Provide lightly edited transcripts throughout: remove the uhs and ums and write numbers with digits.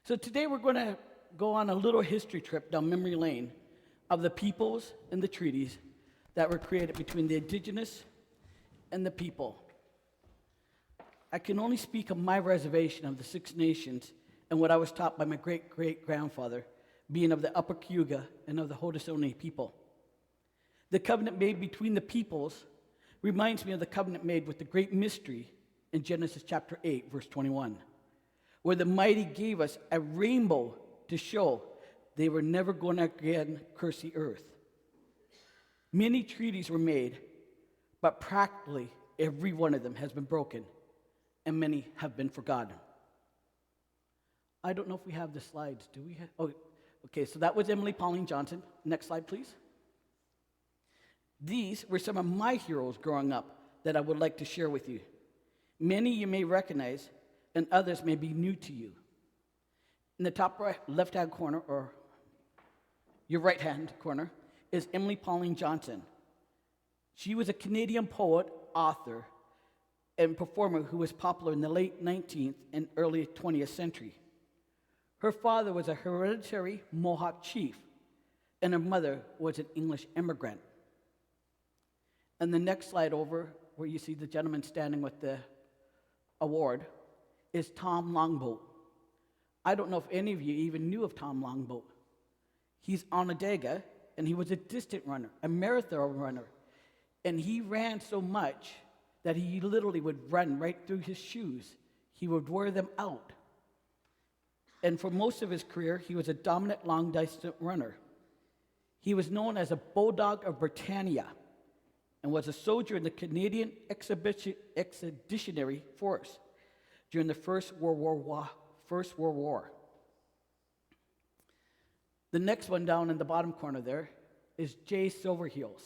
So today we're going to go on a little history trip down memory lane of the peoples and the treaties that were created between the indigenous and the people. I can only speak of my reservation of the Six Nations and what I was taught by my great-great-grandfather, being of the Upper Cayuga and of the Haudenosaunee people. The covenant made between the peoples reminds me of the covenant made with the great mystery in Genesis chapter 8, verse 21, where the mighty gave us a rainbow to show they were never going to again curse the earth. Many treaties were made, but practically every one of them has been broken, and many have been forgotten. I don't know if we have the slides. Do we have? Oh, okay, so that was Emily Pauline Johnson. Next slide, please. These were some of my heroes growing up that I would like to share with you. Many you may recognize, and others may be new to you. In the top right, left-hand corner, or your right-hand corner, is Emily Pauline Johnson. She was a Canadian poet, author, and performer who was popular in the late 19th and early 20th century. Her father was a hereditary Mohawk chief, and her mother was an English immigrant. And the next slide over, where you see the gentleman standing with the award, is Tom Longboat. I don't know if any of you even knew of Tom Longboat. He's Onondaga, and he was a distant runner, a marathon runner. And he ran so much that he literally would run right through his shoes. He would wear them out. And for most of his career, he was a dominant long-distance runner. He was known as a Bulldog of Britannia and was a soldier in the Canadian Expeditionary Force during the First World War. The next one down in the bottom corner there is Jay Silverheels.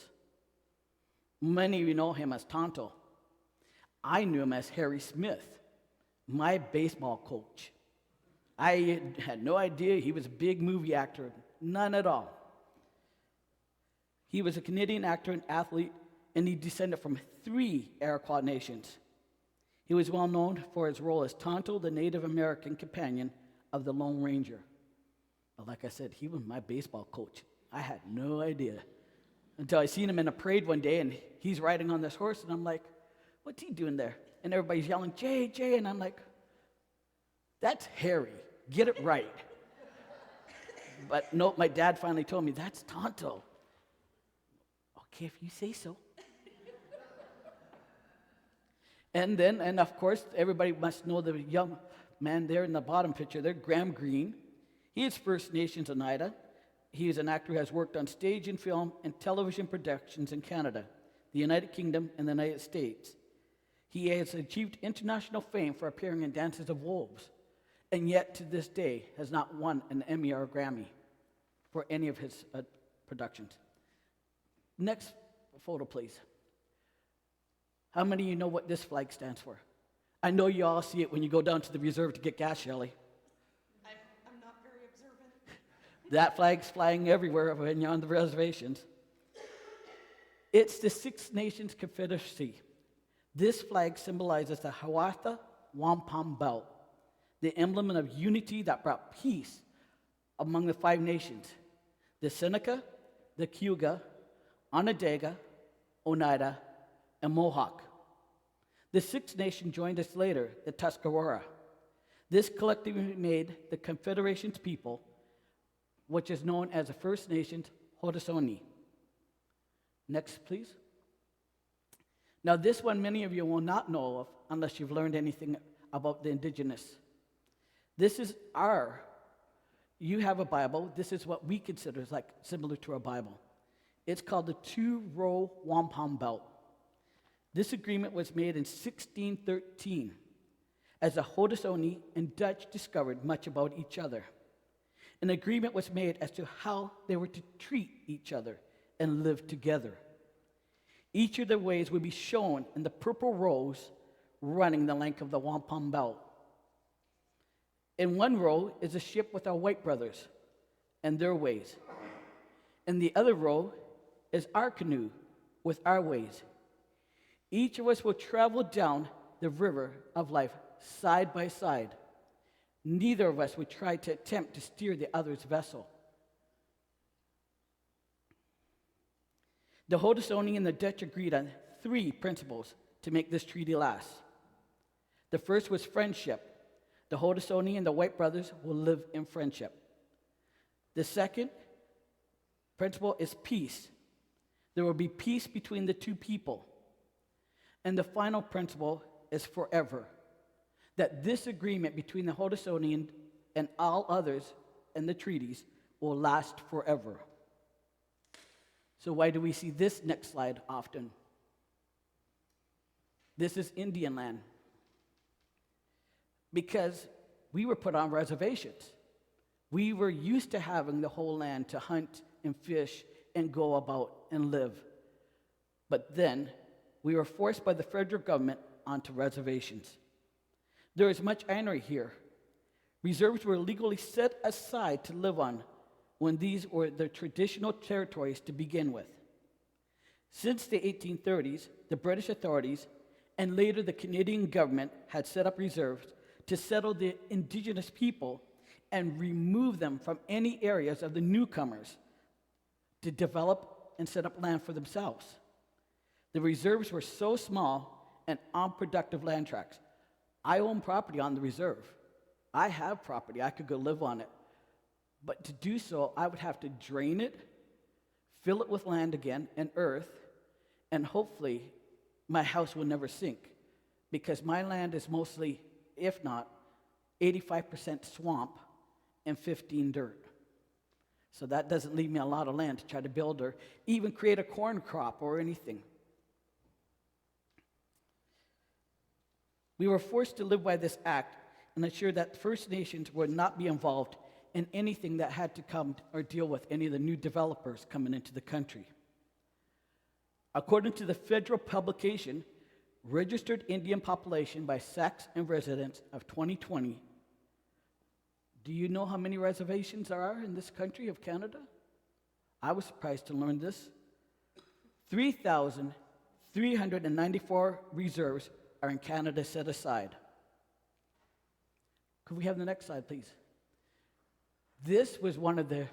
Many of you know him as Tonto. I knew him as Harry Smith, my baseball coach. I had no idea he was a big movie actor, none at all. He was a Canadian actor and athlete, and he descended from 3 Iroquois nations. He was well known for his role as Tonto, the Native American companion of the Lone Ranger. But like I said, he was my baseball coach. I had no idea until I seen him in a parade one day, and he's riding on this horse, and I'm like, what's he doing there? And everybody's yelling, Jay, Jay, and I'm like, that's Harry. Get it right. But no, my dad finally told me, that's Tonto. Okay, if you say so. And of course, everybody must know the young man there in the bottom picture there, Graham Greene. He is First Nations Oneida. He is an actor who has worked on stage and film and television productions in Canada, the United Kingdom, and the United States. He has achieved international fame for appearing in Dances of Wolves, and yet to this day has not won an Emmy or a Grammy for any of his productions. Next photo, please. How many of you know what this flag stands for? I know you all see it when you go down to the reserve to get gas, Shelley. I'm not very observant. That flag's flying everywhere when you're on the reservations. It's the Six Nations Confederacy. This flag symbolizes the Hiawatha Wampum Belt, the emblem of unity that brought peace among the 5 nations, the Seneca, the Cayuga, Onondaga, Oneida, and Mohawk. The Six Nations joined us later, the Tuscarora. This collectively made the Confederation's people, which is known as the First Nations Haudenosaunee. Next, please. Now, this one many of you will not know of unless you've learned anything about the indigenous. This is you have a Bible. This is what we consider like similar to a Bible. It's called the Two-Row Wampum Belt. This agreement was made in 1613 as the Haudenosaunee and Dutch discovered much about each other. An agreement was made as to how they were to treat each other and live together. Each of their ways would be shown in the purple rows running the length of the wampum belt. In one row is a ship with our white brothers and their ways. In the other row is our canoe with our ways. Each of us will travel down the river of life side by side, Neither of us would try to attempt to steer the other's vessel. The Haudenosaunee and the Dutch agreed on 3 principles to make this treaty last. The first was friendship. The Haudenosaunee and the White brothers will live in friendship. The second principle is peace. There will be peace between the 2 people. And the final principle is forever. That this agreement between the Haudenosaunee and all others in the treaties will last forever. So why do we see this next slide often? This is Indian land. Because we were put on reservations. We were used to having the whole land to hunt and fish and go about and live. But then we were forced by the federal government onto reservations. There is much irony here. Reserves were legally set aside to live on when these were the traditional territories to begin with. Since the 1830s, the British authorities and later the Canadian government had set up reserves to settle the indigenous people and remove them from any areas of the newcomers to develop and set up land for themselves. The reserves were so small and unproductive land tracts. I own property on the reserve. I have property. I could go live on it. But to do so, I would have to drain it, fill it with land again and earth, and hopefully my house will never sink because my land is mostly, if not, 85% swamp and 15 dirt. So that doesn't leave me a lot of land to try to build or even create a corn crop or anything. We were forced to live by this act and ensure that First Nations would not be involved in anything that had to come or deal with any of the new developers coming into the country. According to the federal publication, Registered Indian Population by Sex and Residence of 2020, do you know how many reservations there are in this country of Canada? I was surprised to learn this. 3,394 reserves are in Canada set aside. Could we have the next slide, please? This was one of the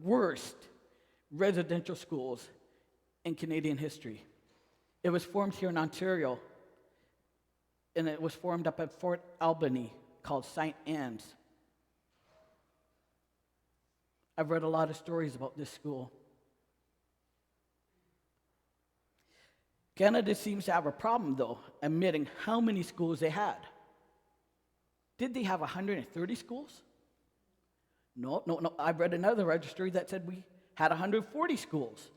worst residential schools in Canadian history. It was formed here in Ontario, and it was formed up at Fort Albany called St. Anne's. I've read a lot of stories about this school. Canada seems to have a problem, though, admitting how many schools they had. Did they have 130 schools? No. I've read another registry that said we had 140 schools.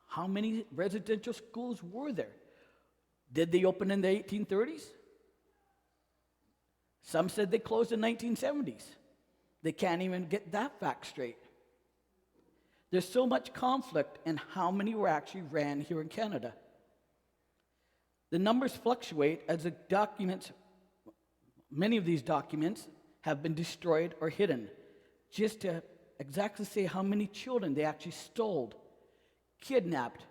How many residential schools were there? Did they open in the 1830s? Some said they closed in the 1970s. They can't even get that fact straight. There's so much conflict in how many were actually ran here in Canada. The numbers fluctuate as the documents, many of these documents have been destroyed or hidden, just to exactly say how many children they actually stole, kidnapped,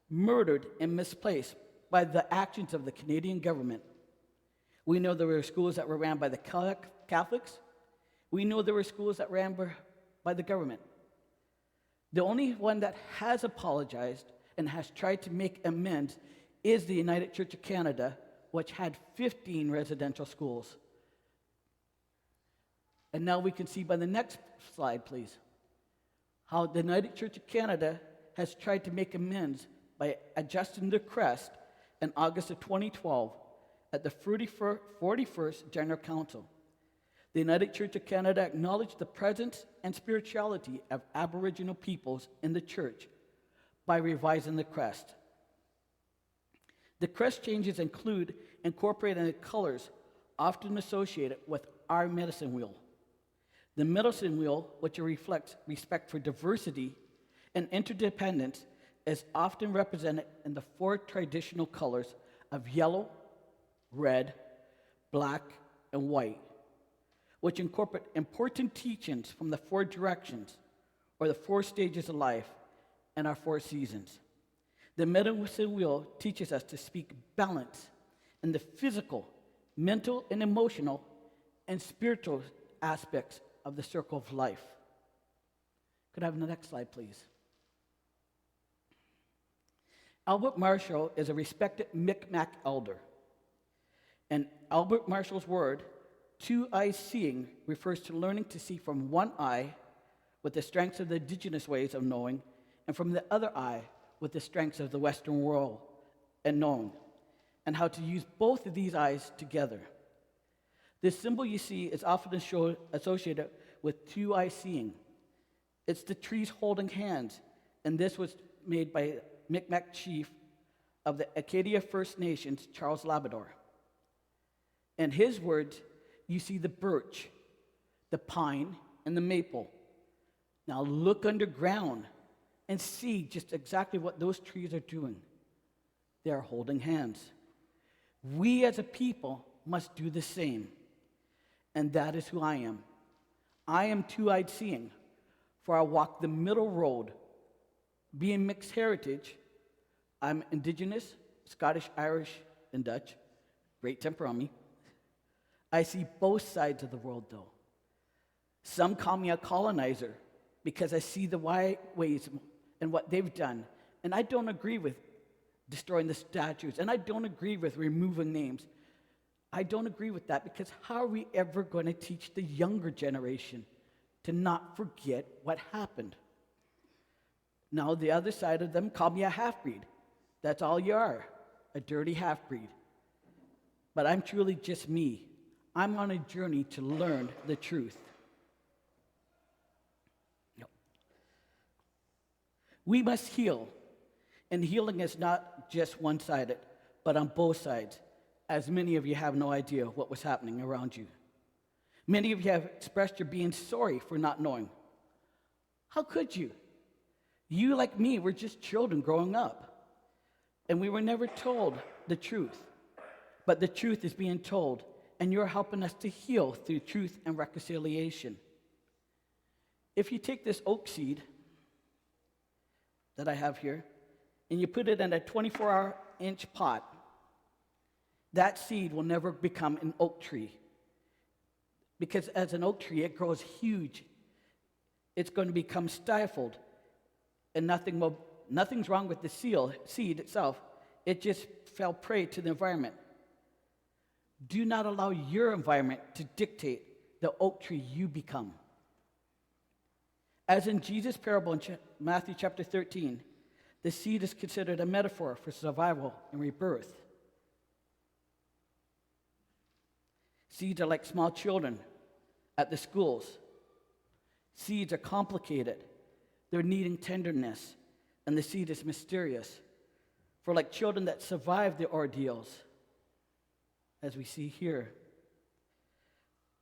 murdered, and misplaced by the actions of the Canadian government. We know there were schools that were ran by the Catholics. We know there were schools that ran by the government. The only one that has apologized and has tried to make amends is the United Church of Canada, which had 15 residential schools. And now we can see by the next slide, please, how the United Church of Canada has tried to make amends by adjusting the crest in August of 2012 at the 41st General Council. The United Church of Canada acknowledged the presence and spirituality of Aboriginal peoples in the church by revising the crest. The crest changes include incorporating the colors often associated with our medicine wheel. The medicine wheel, which reflects respect for diversity and interdependence, is often represented in the 4 traditional colors of yellow, red, black, and white, which incorporate important teachings from the 4 directions, or the 4 stages of life, and our four seasons. The medicine wheel teaches us to speak balance in the physical, mental, and emotional, and spiritual aspects of the circle of life. Could I have the next slide, please? Albert Marshall is a respected Mi'kmaq elder. And Albert Marshall's word, two-eye seeing, refers to learning to see from one eye with the strengths of the indigenous ways of knowing, and from the other eye with the strengths of the Western world and knowing, and how to use both of these eyes together. This symbol you see is often associated with two-eye seeing. It's the trees holding hands, and this was made by Mi'kmaq chief of the Acadia First Nations, Charles Labrador. In his words, you see the birch, the pine, and the maple. Now look underground and see just exactly what those trees are doing. They are holding hands. We as a people must do the same. And that is who I am. I am two-eyed seeing, for I walk the middle road. Being mixed heritage, I'm indigenous, Scottish, Irish, and Dutch. Great temper on me. I see both sides of the world, though. Some call me a colonizer because I see the white ways and what they've done. And I don't agree with destroying the statues, and I don't agree with removing names. I don't agree with that, because how are we ever going to teach the younger generation to not forget what happened? Now, the other side of them call me a half-breed. That's all you are, a dirty half-breed. But I'm truly just me. I'm on a journey to learn the truth. No. We must heal. And healing is not just one-sided, but on both sides, as many of you have no idea what was happening around you. Many of you have expressed your being sorry for not knowing. How could you? You, like me, were just children growing up, and we were never told the truth. But the truth is being told, and you're helping us to heal through truth and reconciliation. If you take this oak seed that I have here, and you put it in a 24-inch pot, that seed will never become an oak tree. Because as an oak tree, it grows huge. It's going to become stifled, and nothing's wrong with the seed itself. It just fell prey to the environment. Do not allow your environment to dictate the oak tree you become. As in Jesus' parable in Matthew chapter 13, the seed is considered a metaphor for survival and rebirth. Seeds are like small children at the schools. Seeds are complicated. They're needing tenderness, and the seed is mysterious. For like children that survive the ordeals, as we see here,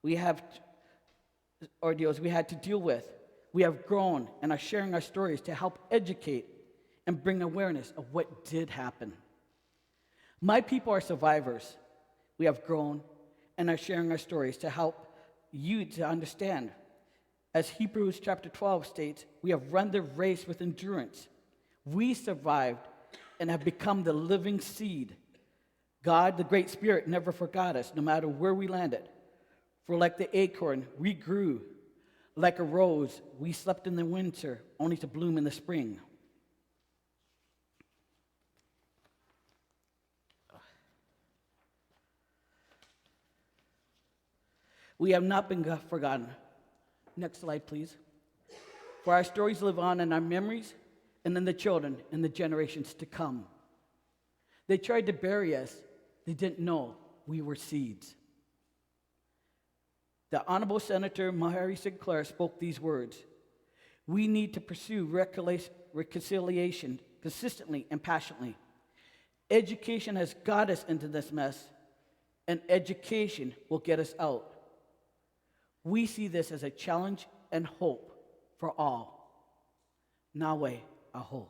we have ordeals we had to deal with. We have grown and are sharing our stories to help educate and bring awareness of what did happen. My people are survivors. We have grown and are sharing our stories to help you to understand. As Hebrews chapter 12 states, we have run the race with endurance. We survived and have become the living seed. God, the Great Spirit, never forgot us, no matter where we landed. For like the acorn, we grew. Like a rose, we slept in the winter, only to bloom in the spring. We have not been forgotten. Next slide, please. For our stories live on in our memories and in the children and the generations to come. They tried to bury us. They didn't know we were seeds. The Honorable Senator Mahari Sinclair spoke these words. We need to pursue reconciliation consistently and passionately. Education has got us into this mess, and education will get us out. We see this as a challenge and hope for all. Nawe Aho.